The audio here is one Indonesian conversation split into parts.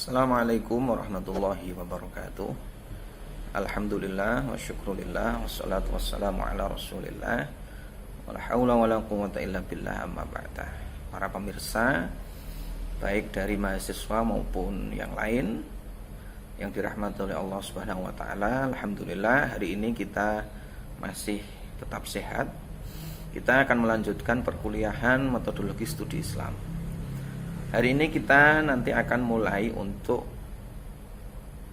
Assalamualaikum warahmatullahi wabarakatuh. Alhamdulillah wa syukrulillah wassalatu wassalamu ala rasulillah wala haula wala quwwata illa billah amma ba'da. Para pemirsa, baik dari mahasiswa maupun yang lain yang dirahmati oleh Allah Subhanahu wa taala, alhamdulillah hari ini kita masih tetap sehat. Kita akan melanjutkan perkuliahan metodologi studi Islam. Hari ini kita nanti akan mulai untuk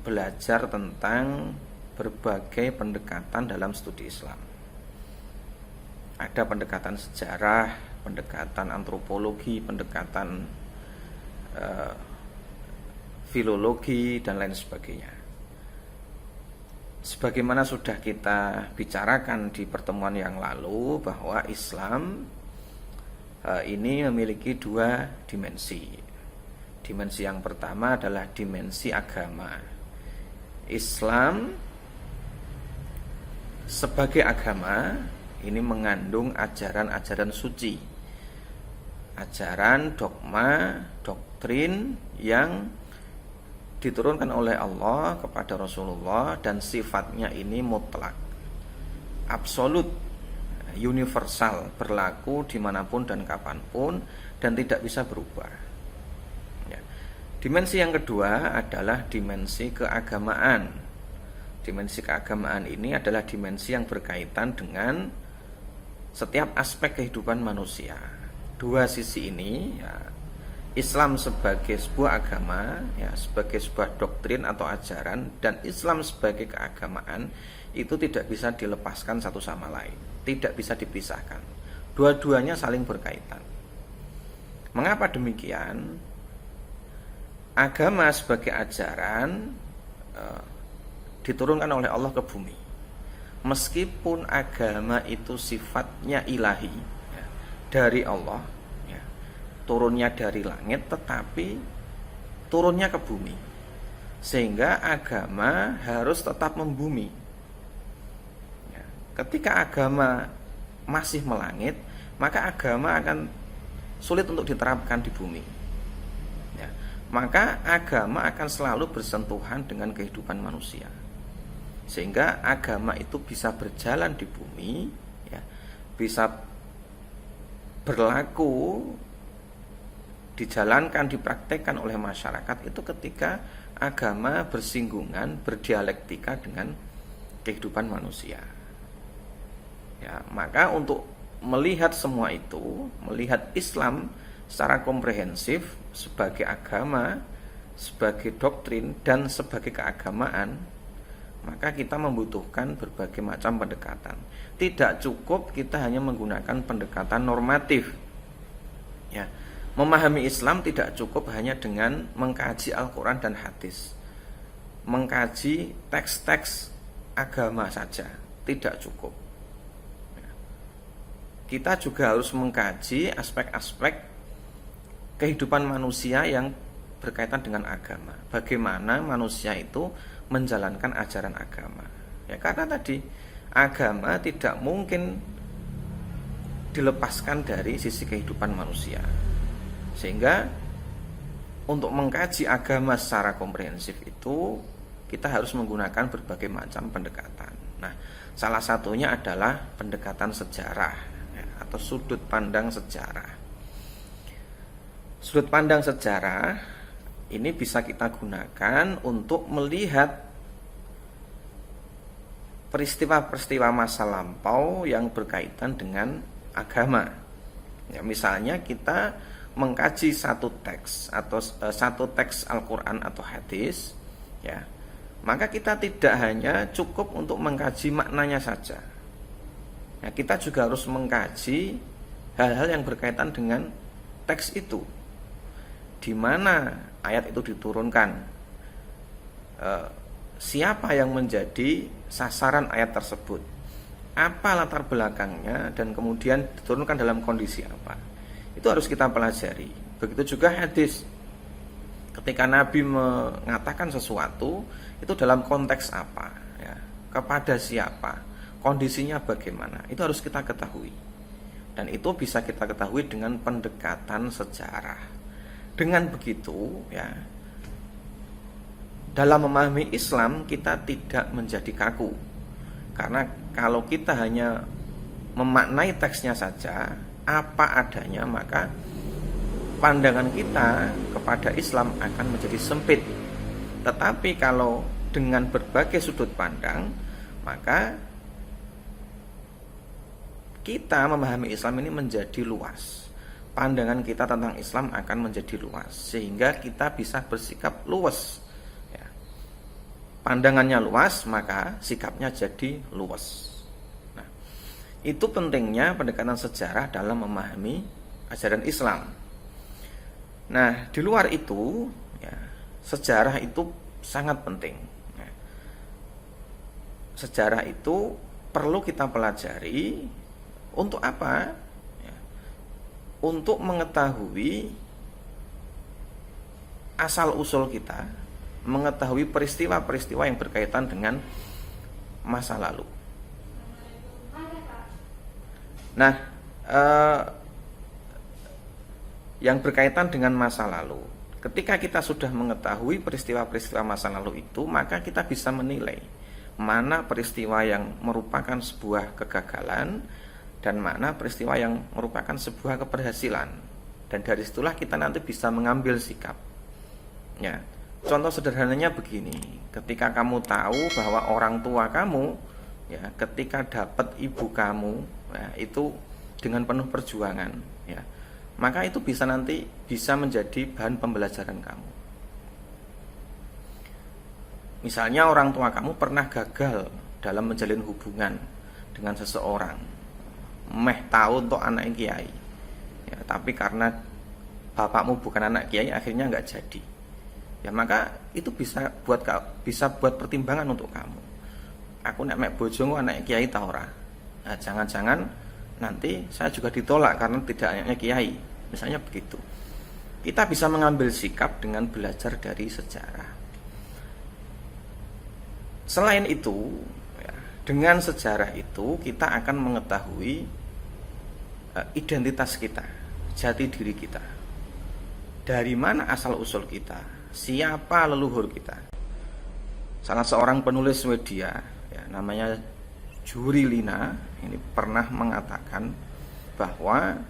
belajar tentang berbagai pendekatan dalam studi Islam. Ada pendekatan sejarah, pendekatan antropologi, pendekatan filologi, dan lain sebagainya. Sebagaimana sudah kita bicarakan di pertemuan yang lalu, bahwa Islam ini memiliki dua dimensi. Dimensi yang pertama adalah dimensi agama. Islam sebagai agama ini mengandung ajaran-ajaran suci, ajaran, dogma, doktrin yang diturunkan oleh Allah kepada Rasulullah, dan sifatnya ini mutlak, absolut, universal, berlaku dimanapun dan kapanpun, dan tidak bisa berubah. Ya. Dimensi yang kedua adalah dimensi keagamaan. Dimensi keagamaan ini adalah dimensi yang berkaitan dengan setiap aspek kehidupan manusia. Dua sisi ini, ya, Islam sebagai sebuah agama, ya, sebagai sebuah doktrin atau ajaran, dan Islam sebagai keagamaan, itu tidak bisa dilepaskan satu sama lain, tidak bisa dipisahkan. Dua-duanya saling berkaitan. Mengapa demikian? Agama sebagai ajaran diturunkan oleh Allah ke bumi. Meskipun agama itu sifatnya ilahi, ya, dari Allah, ya, turunnya dari langit, tetapi turunnya ke bumi, sehingga agama harus tetap membumi. Ketika agama masih melangit, maka agama akan sulit untuk diterapkan di bumi, ya. Maka agama akan selalu bersentuhan dengan kehidupan manusia, sehingga agama itu bisa berjalan di bumi, ya, bisa berlaku, dijalankan, dipraktekkan oleh masyarakat itu ketika agama bersinggungan, berdialektika dengan kehidupan manusia. Ya, maka untuk melihat semua itu, melihat Islam secara komprehensif sebagai agama, sebagai doktrin, dan sebagai keagamaan, maka kita membutuhkan berbagai macam pendekatan. Tidak cukup kita hanya menggunakan pendekatan normatif. Ya, memahami Islam tidak cukup hanya dengan mengkaji Al-Quran dan hadis, mengkaji teks-teks agama saja, tidak cukup. Kita juga harus mengkaji aspek-aspek kehidupan manusia yang berkaitan dengan agama. Bagaimana manusia itu menjalankan ajaran agama. Ya, karena tadi agama tidak mungkin dilepaskan dari sisi kehidupan manusia. Sehingga untuk mengkaji agama secara komprehensif itu kita harus menggunakan berbagai macam pendekatan. Nah, salah satunya adalah pendekatan sejarah, atau sudut pandang sejarah. Sudut pandang sejarah ini bisa kita gunakan untuk melihat peristiwa-peristiwa masa lampau yang berkaitan dengan agama. Ya, misalnya kita mengkaji satu teks atau satu teks Al-Quran atau hadis, ya, maka kita tidak hanya cukup untuk mengkaji maknanya saja. Nah, kita juga harus mengkaji hal-hal yang berkaitan dengan teks itu. Di mana ayat itu diturunkan, siapa yang menjadi sasaran ayat tersebut, apa latar belakangnya, dan kemudian diturunkan dalam kondisi apa. Itu harus kita pelajari. Begitu juga hadis. Ketika Nabi mengatakan sesuatu, itu dalam konteks apa, ya, kepada siapa, kondisinya bagaimana, itu harus kita ketahui. Dan itu bisa kita ketahui dengan pendekatan sejarah. Dengan begitu, ya, dalam memahami Islam kita tidak menjadi kaku. Karena kalau kita hanya memaknai teksnya saja apa adanya, maka pandangan kita kepada Islam akan menjadi sempit. Tetapi kalau dengan berbagai sudut pandang, maka kita memahami Islam ini menjadi luas. Pandangan kita tentang Islam akan menjadi luas, sehingga kita bisa bersikap luas. Ya. Pandangannya luas, maka sikapnya jadi luas. Nah, itu pentingnya pendekatan sejarah dalam memahami ajaran Islam. Nah, di luar itu, ya, sejarah itu sangat penting. Ya. Sejarah itu perlu kita pelajari untuk apa? Ya. Untuk mengetahui asal-usul kita, mengetahui peristiwa-peristiwa yang berkaitan dengan masa lalu. Nah, yang berkaitan dengan masa lalu, ketika kita sudah mengetahui peristiwa-peristiwa masa lalu itu, maka kita bisa menilai mana peristiwa yang merupakan sebuah kegagalan dan mana peristiwa yang merupakan sebuah keberhasilan. Dan dari situlah kita nanti bisa mengambil sikap. Ya, contoh sederhananya begini, ketika kamu tahu bahwa orang tua kamu, ya, ketika dapat ibu kamu, ya, itu dengan penuh perjuangan, ya, maka itu bisa nanti bisa menjadi bahan pembelajaran kamu. Misalnya orang tua kamu pernah gagal dalam menjalin hubungan dengan seseorang, tahu untuk anak kiai, ya, tapi karena bapakmu bukan anak kiai akhirnya nggak jadi, ya, maka itu bisa buat pertimbangan untuk kamu. Aku nek bojomu anak kiai ta ora? Nah, jangan-jangan nanti saya juga ditolak karena tidak anaknya kiai, misalnya begitu. Kita bisa mengambil sikap dengan belajar dari sejarah. Selain itu, ya, dengan sejarah itu kita akan mengetahui identitas kita, jati diri kita, dari mana asal usul kita, siapa leluhur kita. Salah seorang penulis Swedia, ya, namanya Juri Lina, ini pernah mengatakan bahwa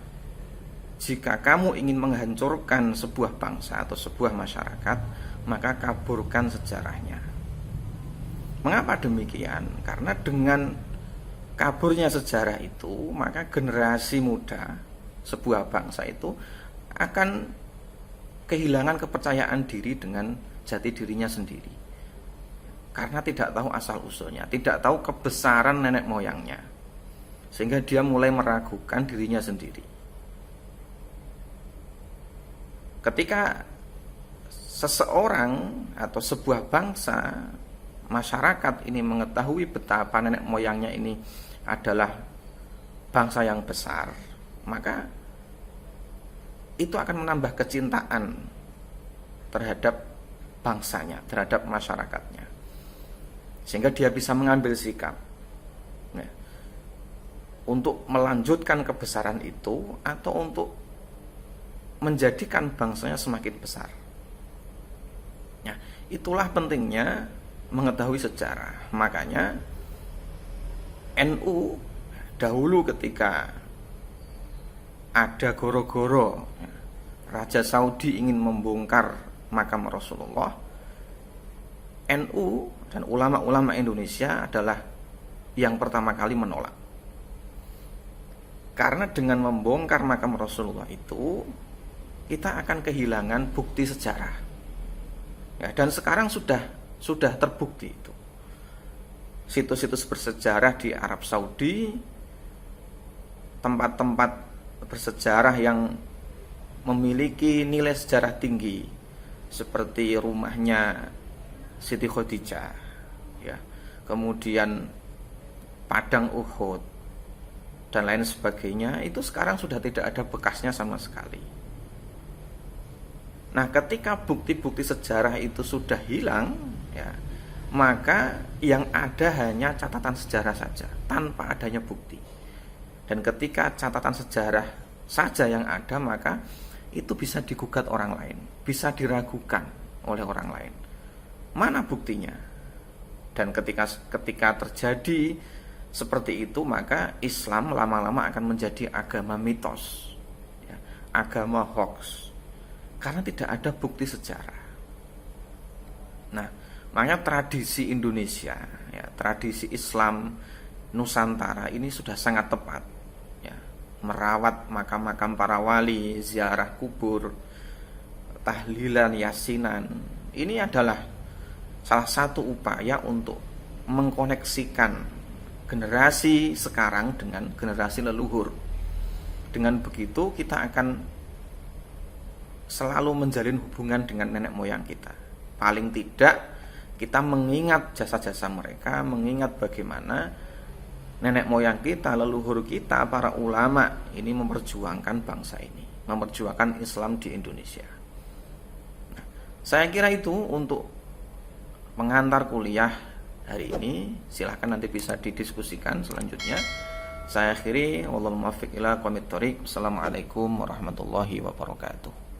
jika kamu ingin menghancurkan sebuah bangsa atau sebuah masyarakat, maka kaburkan sejarahnya. Mengapa demikian? Karena dengan kaburnya sejarah itu, maka generasi muda sebuah bangsa itu akan kehilangan kepercayaan diri dengan jati dirinya sendiri. Karena tidak tahu asal-usulnya, tidak tahu kebesaran nenek moyangnya, sehingga dia mulai meragukan dirinya sendiri. Ketika seseorang atau sebuah bangsa, masyarakat ini mengetahui betapa nenek moyangnya ini adalah bangsa yang besar, maka itu akan menambah kecintaan terhadap bangsanya, terhadap masyarakatnya, sehingga dia bisa mengambil sikap, ya, untuk melanjutkan kebesaran itu atau untuk menjadikan bangsanya semakin besar. Ya, itulah pentingnya mengetahui sejarah. Makanya NU dahulu ketika ada goro-goro, Raja Saudi ingin membongkar makam Rasulullah, NU dan ulama-ulama Indonesia adalah yang pertama kali menolak. Karena dengan membongkar makam Rasulullah itu, kita akan kehilangan bukti sejarah, ya, dan sekarang sudah terbukti itu. Situs-situs bersejarah di Arab Saudi, tempat-tempat bersejarah yang memiliki nilai sejarah tinggi, seperti rumahnya Siti Khadijah, ya, kemudian Padang Uhud dan lain sebagainya, itu sekarang sudah tidak ada bekasnya sama sekali. Nah, ketika bukti-bukti sejarah itu sudah hilang, ya, maka yang ada hanya catatan sejarah saja tanpa adanya bukti. Dan ketika catatan sejarah saja yang ada, maka itu bisa digugat orang lain, bisa diragukan oleh orang lain. Mana buktinya? Dan ketika terjadi seperti itu, maka Islam lama-lama akan menjadi agama mitos, ya, agama hoax, karena tidak ada bukti sejarah. Nah, makanya tradisi Indonesia, ya, tradisi Islam Nusantara ini sudah sangat tepat, ya, merawat makam-makam para wali, ziarah kubur, tahlilan, yasinan. Ini adalah salah satu upaya untuk mengkoneksikan generasi sekarang dengan generasi leluhur. Dengan begitu kita akan selalu menjalin hubungan dengan nenek moyang kita. Paling tidak kita mengingat jasa-jasa mereka, mengingat bagaimana nenek moyang kita, leluhur kita, para ulama ini memperjuangkan bangsa ini, memperjuangkan Islam di Indonesia. Nah, saya kira itu untuk pengantar kuliah hari ini. Silahkan nanti bisa didiskusikan selanjutnya. Saya akhiri, wallahu muwaffiq ila aqwamit thoriq. Assalamualaikum warahmatullahi wabarakatuh.